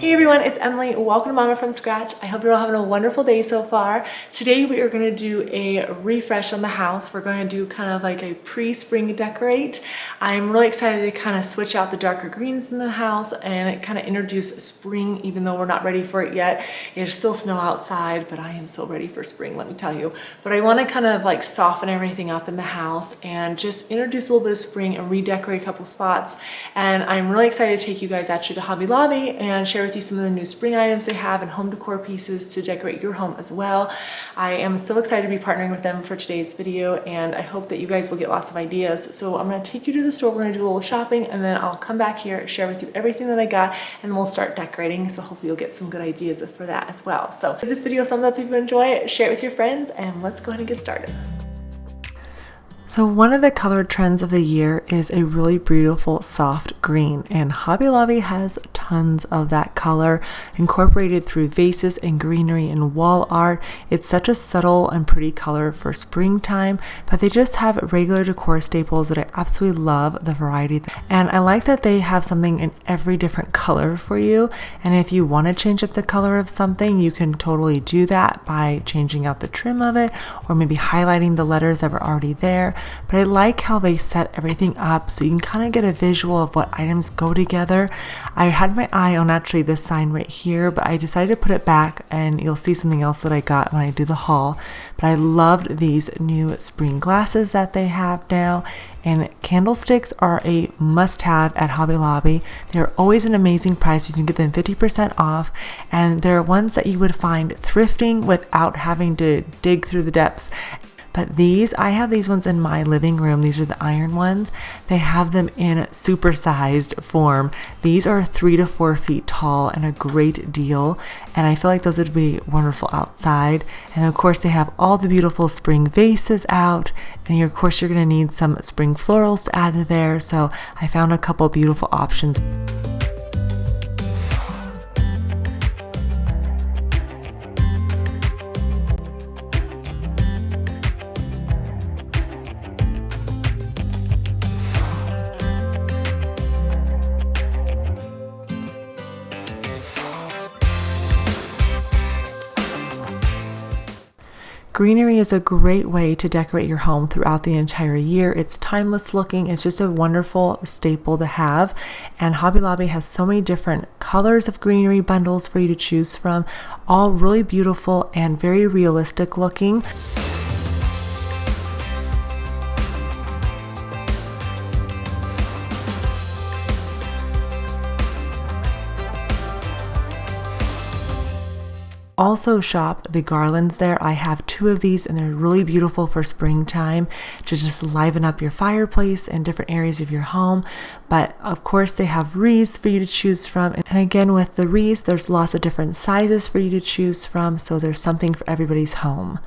Hey everyone, it's Emily. Welcome to Mama from Scratch. I hope you're all having a wonderful day so far. Today we are going to do a refresh on the house. We're going to do kind of like a pre-spring decorate. I'm really excited to kind of switch out the darker greens in the house and kind of introduce spring even though we're not ready for it yet. There's still snow outside, but I am so ready for spring, let me tell you. But I want to kind of like soften everything up in the house and just introduce a little bit of spring and redecorate a couple spots. And I'm really excited to take you guys actually to Hobby Lobby and share with you some of the new spring items they have and home decor pieces to decorate your home as well. I am so excited to be partnering with them for today's video, and I hope that you guys will get lots of ideas. So I'm going to take you to the store, we're going to do a little shopping, and then I'll come back here, share with you everything that I got, and then we'll start decorating. So hopefully you'll get some good ideas for that as well. So give this video a thumbs up if you enjoy it, share it with your friends, and let's go ahead and get started. So one of the color trends of the year is a really beautiful soft green, and Hobby Lobby has tons of that color incorporated through vases and greenery and wall art. It's such a subtle and pretty color for springtime, but they just have regular decor staples that I absolutely love the variety. And I like that they have something in every different color for you. And if you want to change up the color of something, you can totally do that by changing out the trim of it or maybe highlighting the letters that were already there. But I like how they set everything up so you can kind of get a visual of what items go together. I had my eye on actually this sign right here, but I decided to put it back and you'll see something else that I got when I do the haul. But I loved these new spring glasses that they have now, and candlesticks are a must-have at Hobby Lobby. They're always an amazing price because you can get them 50% off, and they're ones that you would find thrifting without having to dig through the depths. But I have these ones in my living room. These are the iron ones. They have them in supersized form. These are 3 to 4 feet tall and a great deal. And I feel like those would be wonderful outside. And of course they have all the beautiful spring vases out. And of course you're gonna need some spring florals to add to there. So I found a couple beautiful options. Greenery is a great way to decorate your home throughout the entire year. It's timeless looking. It's just a wonderful staple to have. And Hobby Lobby has so many different colors of greenery bundles for you to choose from, all really beautiful and very realistic looking. Also shop the garlands there. I have 2 of these and they're really beautiful for springtime to just liven up your fireplace and different areas of your home. But of course they have wreaths for you to choose from. And again, with the wreaths, there's lots of different sizes for you to choose from. So there's something for everybody's home.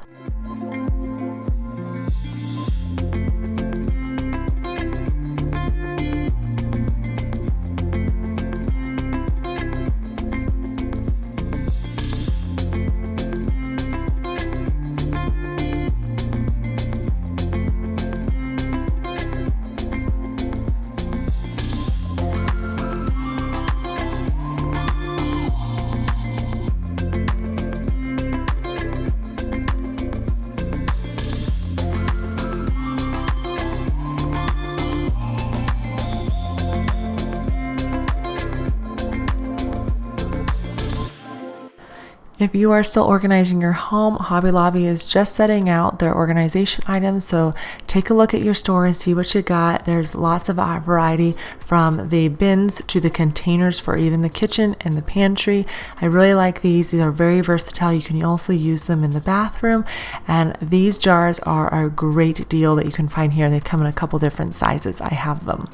If you are still organizing your home, Hobby Lobby is just setting out their organization items, so take a look at your store and see what you got. There's lots of variety from the bins to the containers for even the kitchen and the pantry. I really like these. These are very versatile. You can also use them in the bathroom, and these jars are a great deal that you can find here. They come in a couple different sizes. I have them.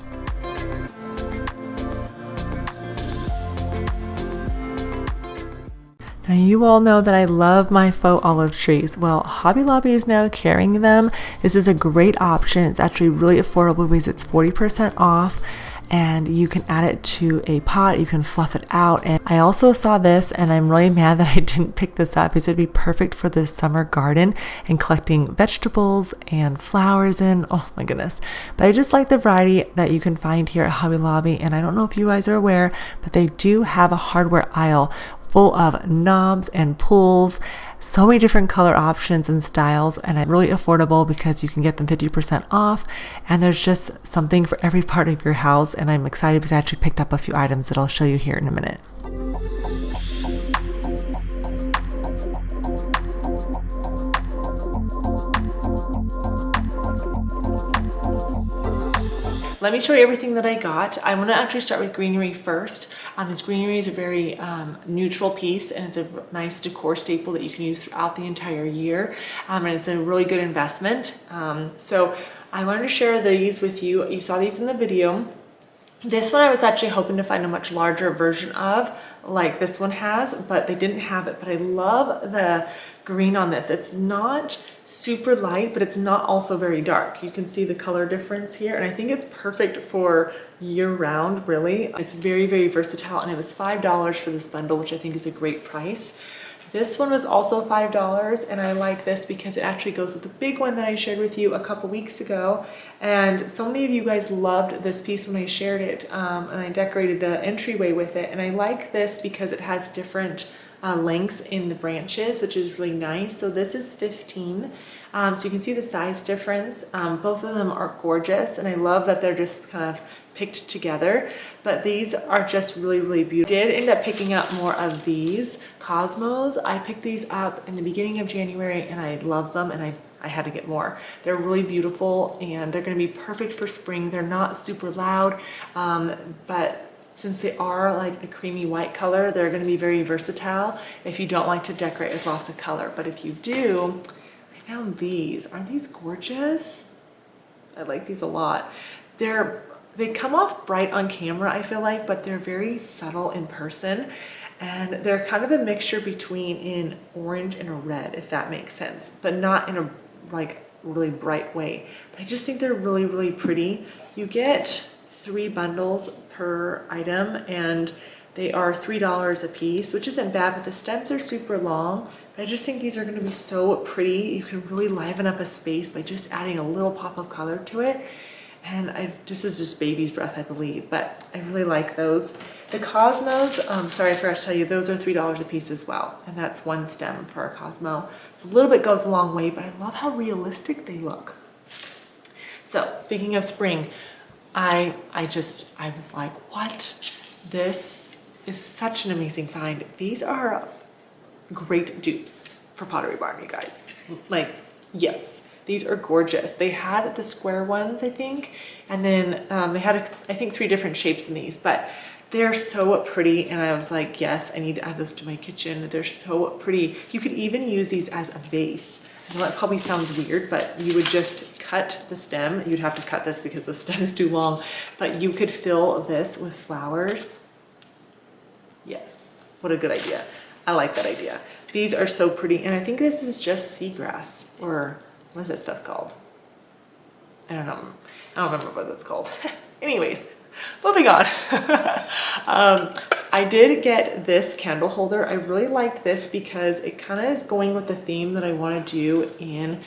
Now you all know that I love my faux olive trees. Well, Hobby Lobby is now carrying them. This is a great option. It's actually really affordable because it's 40% off. and you can add it to a pot, you can fluff it out. And I also saw this, and I'm really mad that I didn't pick this up because it'd be perfect for the summer garden and collecting vegetables and flowers in. Oh my goodness. But I just like the variety that you can find here at Hobby Lobby. And I don't know if you guys are aware, but they do have a hardware aisle full of knobs and pulls, so many different color options and styles, and it's really affordable because you can get them 50% off, and there's just something for every part of your house. And I'm excited because I actually picked up a few items that I'll show you here in a minute. Let me show you everything that I got. I want to actually start with greenery first. This greenery is a very neutral piece, and it's a nice decor staple that you can use throughout the entire year, and it's a really good investment. So I wanted to share these with you. You saw these in the video. This one I was actually hoping to find a much larger version of, like this one has, but they didn't have it. But I love the green on this. It's not super light, but it's not also very dark. You can see the color difference here, and I think it's perfect for year-round, really. It's very, very versatile, and it was $5 for this bundle, which I think is a great price. This one was also $5, and I like this because it actually goes with the big one that I shared with you a couple weeks ago. And so many of you guys loved this piece when I shared it, and I decorated the entryway with it. And I like this because it has different lengths in the branches, which is really nice. So this is 15. So you can see the size difference. Both of them are gorgeous, and I love that they're just kind of picked together, but these are just really, really beautiful. I did end up picking up more of these Cosmos. I picked these up in the beginning of January, and I love them, and I had to get more. They're really beautiful, and they're going to be perfect for spring. They're not super loud, but since they are like a creamy white color, they're going to be very versatile if you don't like to decorate with lots of color. But if you do, I found these. Aren't these gorgeous? I like these a lot. They come off bright on camera, I feel like, but they're very subtle in person. And they're kind of a mixture between an orange and a red, if that makes sense, but not in a like really bright way. But I just think they're really, really pretty. You get 3 bundles per item, and they are $3 a piece, which isn't bad, but the stems are super long. But I just think these are going to be so pretty. You can really liven up a space by just adding a little pop of color to it. And this is just baby's breath, I believe, but I really like those. The Cosmos, sorry, I forgot to tell you, those are $3 a piece as well. And that's 1 stem for a Cosmo. So a little bit goes a long way, but I love how realistic they look. So speaking of spring, I was like, what? This is such an amazing find. These are great dupes for Pottery Barn, you guys. Like, yes. These are gorgeous. They had the square ones, I think, and then they had, I think, 3 different shapes in these, but they're so pretty, and I was like, yes, I need to add this to my kitchen. They're so pretty. You could even use these as a vase. I know that probably sounds weird, but you would just cut the stem. You'd have to cut this because the stem's too long, but you could fill this with flowers. Yes, what a good idea. I like that idea. These are so pretty, and I think this is just seagrass, or what is that stuff called? I don't know. I don't remember what that's called. Anyways, moving on. I did get this candle holder. I really liked this because it kind of is going with the theme that I want to do in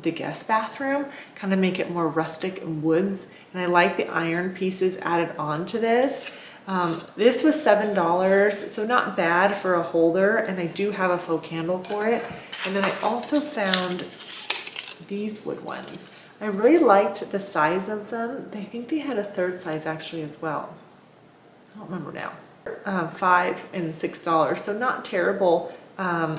the guest bathroom, kind of make it more rustic and woods. And I like the iron pieces added on to this. This was $7, so not bad for a holder, and I do have a faux candle for it. And then I also found these wood ones. I really liked the size of them. I think they had a 3rd size actually as well. I don't remember now. $5 and $6, so not terrible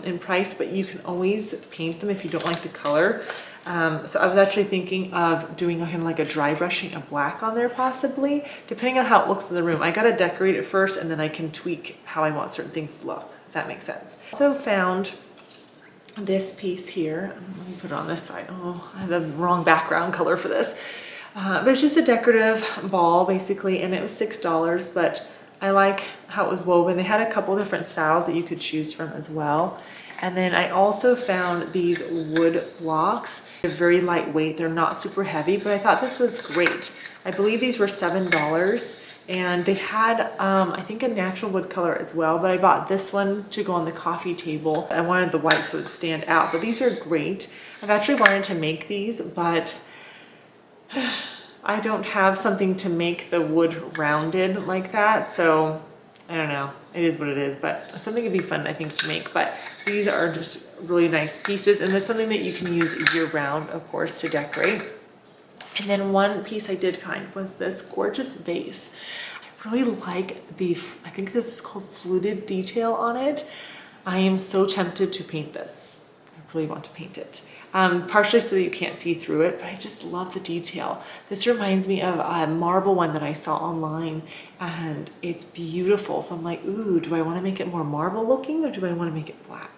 in price, but you can always paint them if you don't like the color. So I was actually thinking of doing kind of like a dry brushing of black on there possibly, depending on how it looks in the room. I gotta decorate it first, and then I can tweak how I want certain things to look, if that makes sense. Also found this piece here. Let me put it on this side. Oh, I have the wrong background color for this. But it's just a decorative ball basically, and it was $6, but I like how it was woven. They had a couple different styles that you could choose from as well. And then I also found these wood blocks. They're very lightweight. They're not super heavy, but I thought this was great. I believe these were $7 and they had, I think a natural wood color as well, but I bought this one to go on the coffee table. I wanted the white so it would stand out, but these are great. I've actually wanted to make these, but I don't have something to make the wood rounded like that, so I don't know. It is what it is, but something would be fun, I think, to make. But these are just really nice pieces, and there's something that you can use year-round, of course, to decorate. And then one piece I did find was this gorgeous vase. I really like the, I think this is called fluted detail on it. I am so tempted to paint this. I really want to paint it. Partially so that you can't see through it, but I just love the detail. This reminds me of a marble one that I saw online, and it's beautiful. So I'm like, ooh, do I want to make it more marble looking or do I want to make it black?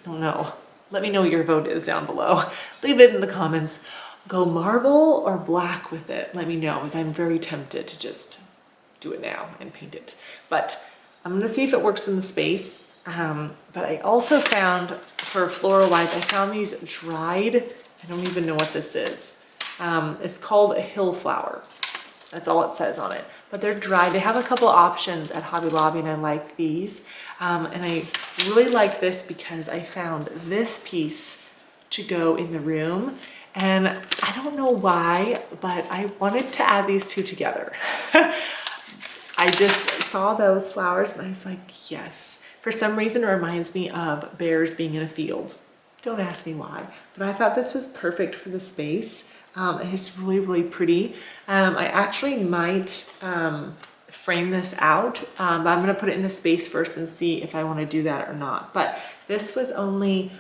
I don't know. Let me know what your vote is down below. Leave it in the comments. Go marble or black with it. Let me know, because I'm very tempted to just do it now and paint it. But I'm gonna see if it works in the space. But I also found, for floral wise, I found these dried, I don't even know what this is. It's called a hill flower. That's all it says on it. But they're dried. They have a couple options at Hobby Lobby, and I like these. And I really like this because I found this piece to go in the room. And I don't know why, but I wanted to add these two together. I just saw those flowers and I was like, yes. For some reason, it reminds me of bears being in a field. Don't ask me why, but I thought this was perfect for the space. And it's really, really pretty. I actually might frame this out, but I'm gonna put it in the space first and see if I wanna do that or not. But this was only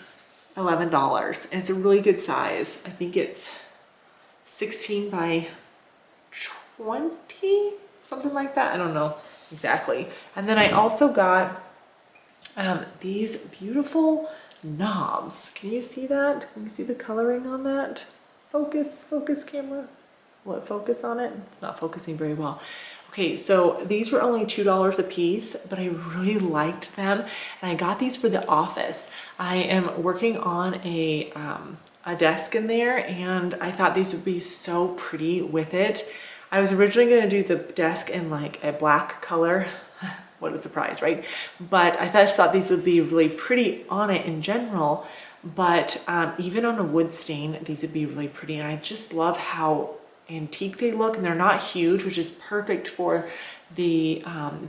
$11 and it's a really good size. I think it's 16 by 20, something like that. I don't know exactly. And then I also got these beautiful knobs. Can you see that? Can you see the coloring on that? Focus camera. Will it focus on it? It's not focusing very well. Okay, so these were only $2 a piece, but I really liked them. And I got these for the office. I am working on a desk in there, and I thought these would be so pretty with it. I was originally gonna do the desk in like a black color. What a surprise, right? But I just thought these would be really pretty on it in general, but even on a wood stain, these would be really pretty. And I just love how antique they look, and they're not huge, which is perfect for the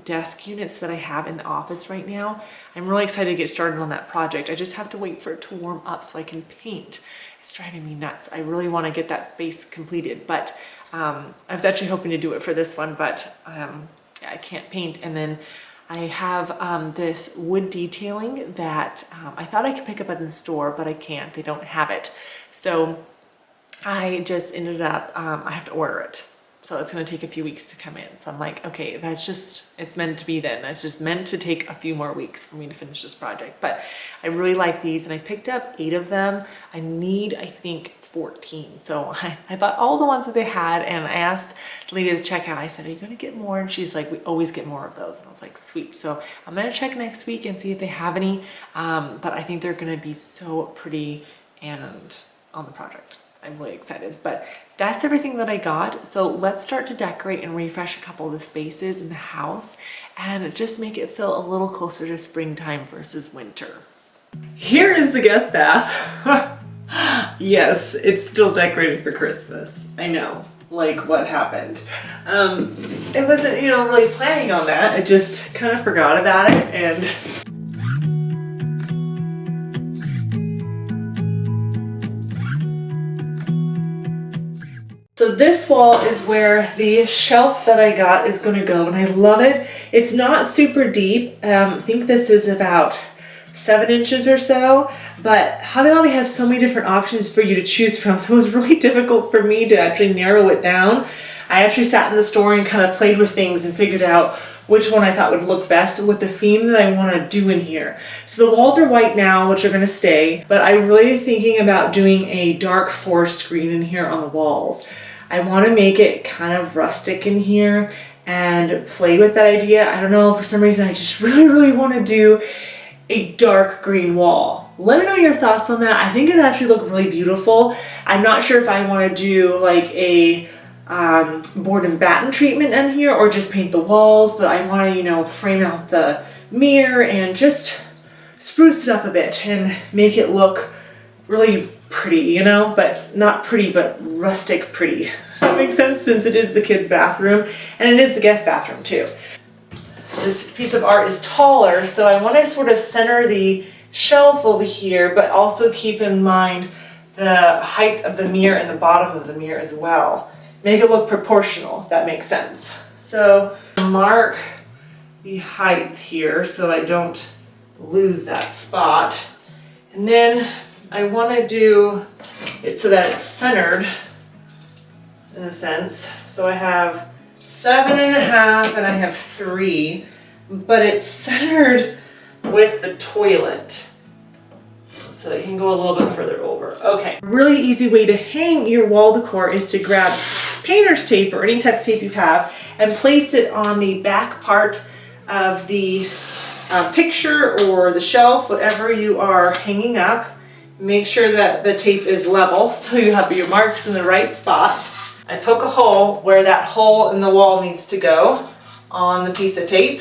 desk units that I have in the office right now. I'm really excited to get started on that project. I just have to wait for it to warm up so I can paint. It's driving me nuts. I really want to get that space completed, but I was actually hoping to do it for this one, but yeah, I can't paint. And then I have this wood detailing that I thought I could pick up in the store, but I can't. They don't have it. So I just ended up, I have to order it. So it's gonna take a few weeks to come in. So I'm like, okay, that's just, it's meant to be then. It's just meant to take a few more weeks for me to finish this project. But I really like these, and I picked up 8 of them. I need, I think, 14. So I bought all the ones that they had, and I asked the lady at the checkout, I said, are you gonna get more? And she's like, we always get more of those. And I was like, sweet. So I'm gonna check next week and see if they have any. But I think they're gonna be so pretty and on the project. I'm really excited, but that's everything that I got. So let's start to decorate and refresh a couple of the spaces in the house and just make it feel a little closer to springtime versus winter. Here is the guest bath. Yes, it's still decorated for Christmas. I know, like what happened? It wasn't, really planning on that. I just kind of forgot about it, and so this wall is where the shelf that I got is going to go, and I love it. It's not super deep. I think this is about 7 inches or so, but Hobby Lobby has so many different options for you to choose from, so it was really difficult for me to actually narrow it down. I actually sat in the store and kind of played with things and figured out which one I thought would look best with the theme that I want to do in here. So the walls are white now, which are going to stay, but I'm really thinking about doing a dark forest green in here on the walls. I want to make it kind of rustic in here and play with that idea. I don't know, for some reason I just really want to do a dark green wall. Let me know your thoughts on that. I think it actually look really beautiful. I'm not sure if I want to do like a board and batten treatment in here or just paint the walls, but I want to, you know, frame out the mirror and just spruce it up a bit and make it look really pretty, you know, but not pretty, but rustic pretty. Does that make sense? Since it is the kids' bathroom and it is the guest bathroom too. This piece of art is taller, so I want to sort of center the shelf over here, but also keep in mind the height of the mirror and the bottom of the mirror as well. Make it look proportional, if that makes sense. So mark the height here so I don't lose that spot. And then I want to do it so that it's centered in a sense. So I have 7.5 and I have 3, but it's centered with the toilet. So it can go a little bit further over. Okay. A really easy way to hang your wall decor is to grab painter's tape or any type of tape you have and place it on the back part of the picture or the shelf, whatever you are hanging up. Make sure that the tape is level so you have your marks in the right spot. I poke a hole where that hole in the wall needs to go on the piece of tape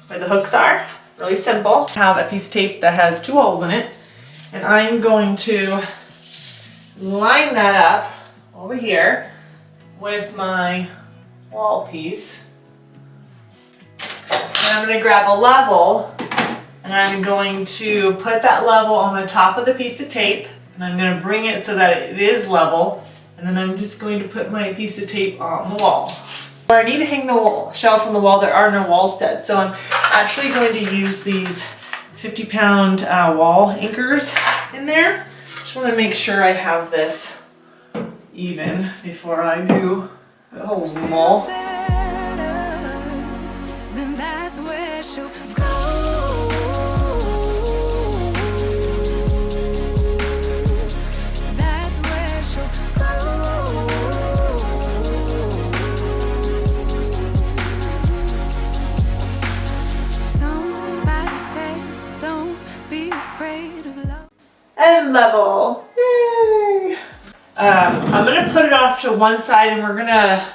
where the hooks are. Really simple. I have a piece of tape that has 2 holes in it, and I'm going to line that up over here with my wall piece. And I'm going to grab a level and I'm going to put that level on the top of the piece of tape, and I'm going to bring it so that it is level, and then I'm just going to put my piece of tape on the wall. Where I need to hang the shelf on the wall, there are no wall studs, so I'm actually going to use these 50-pound wall anchors in there. Just want to make sure I have this even before I do the whole wall. And level. Yay! I'm going to put it off to one side and we're going to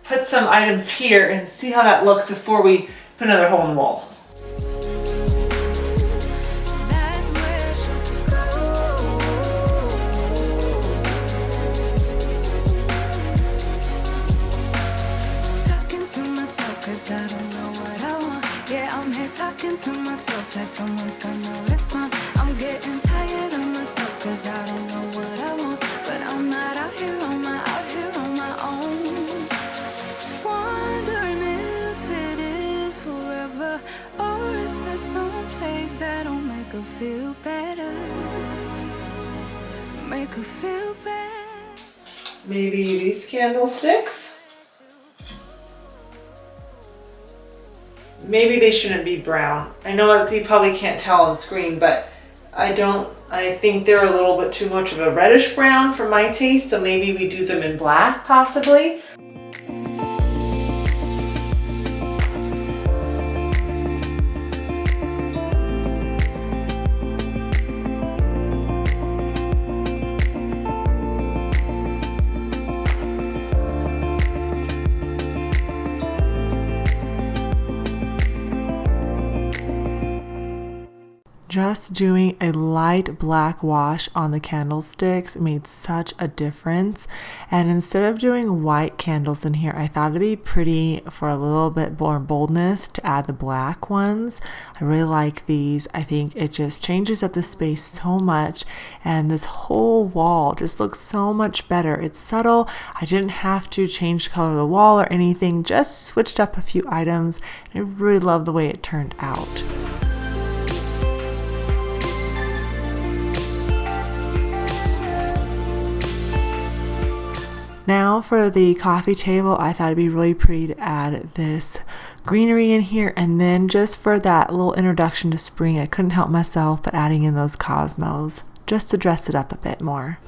put some items here and see how that looks before we put another hole in the wall. I don't know what I want. Yeah, I'm here talking to myself like someone's gonna respond. I'm getting tired of myself cause I don't know what I want. But I'm not out here on my own. Wondering if it is forever, or is there some place that'll make her feel better? Make her feel better. Maybe these candlesticks? Maybe they shouldn't be brown. I know you probably can't tell on screen, but I think they're a little bit too much of a reddish brown for my taste, so maybe we do them in black possibly. Just doing a light black wash on the candlesticks made such a difference. And instead of doing white candles in here, I thought it'd be pretty for a little bit more boldness to add the black ones. I really like these. I think it just changes up the space so much, and this whole wall just looks so much better. It's subtle. I didn't have to change the color of the wall or anything, just switched up a few items. I really love the way it turned out. Now for the coffee table, I thought it'd be really pretty to add this greenery in here, and then just for that little introduction to spring, I couldn't help myself but adding in those cosmos just to dress it up a bit more.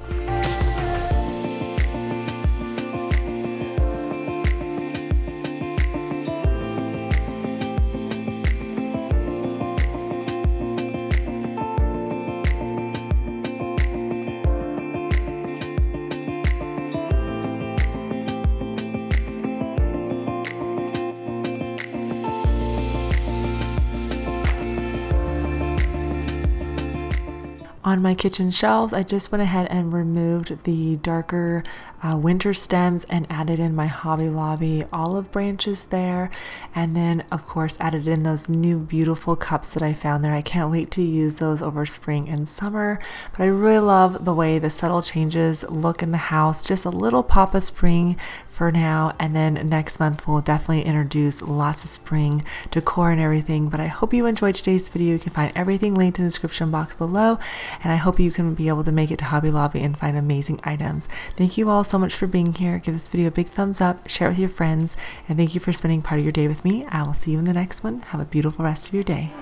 On my kitchen shelves, I just went ahead and removed the darker winter stems and added in my Hobby Lobby olive branches there. And then, of course, added in those new beautiful cups that I found there. I can't wait to use those over spring and summer. But I really love the way the subtle changes look in the house. Just a little pop of spring for now, and then next month we'll definitely introduce lots of spring decor and everything. But I hope you enjoyed today's video. You can find everything linked in the description box below, and I hope you can be able to make it to Hobby Lobby and find amazing items. Thank you all so much for being here. Give this video a big thumbs up, share it with your friends, and thank you for spending part of your day with me. I will see you in the next one. Have a beautiful rest of your day.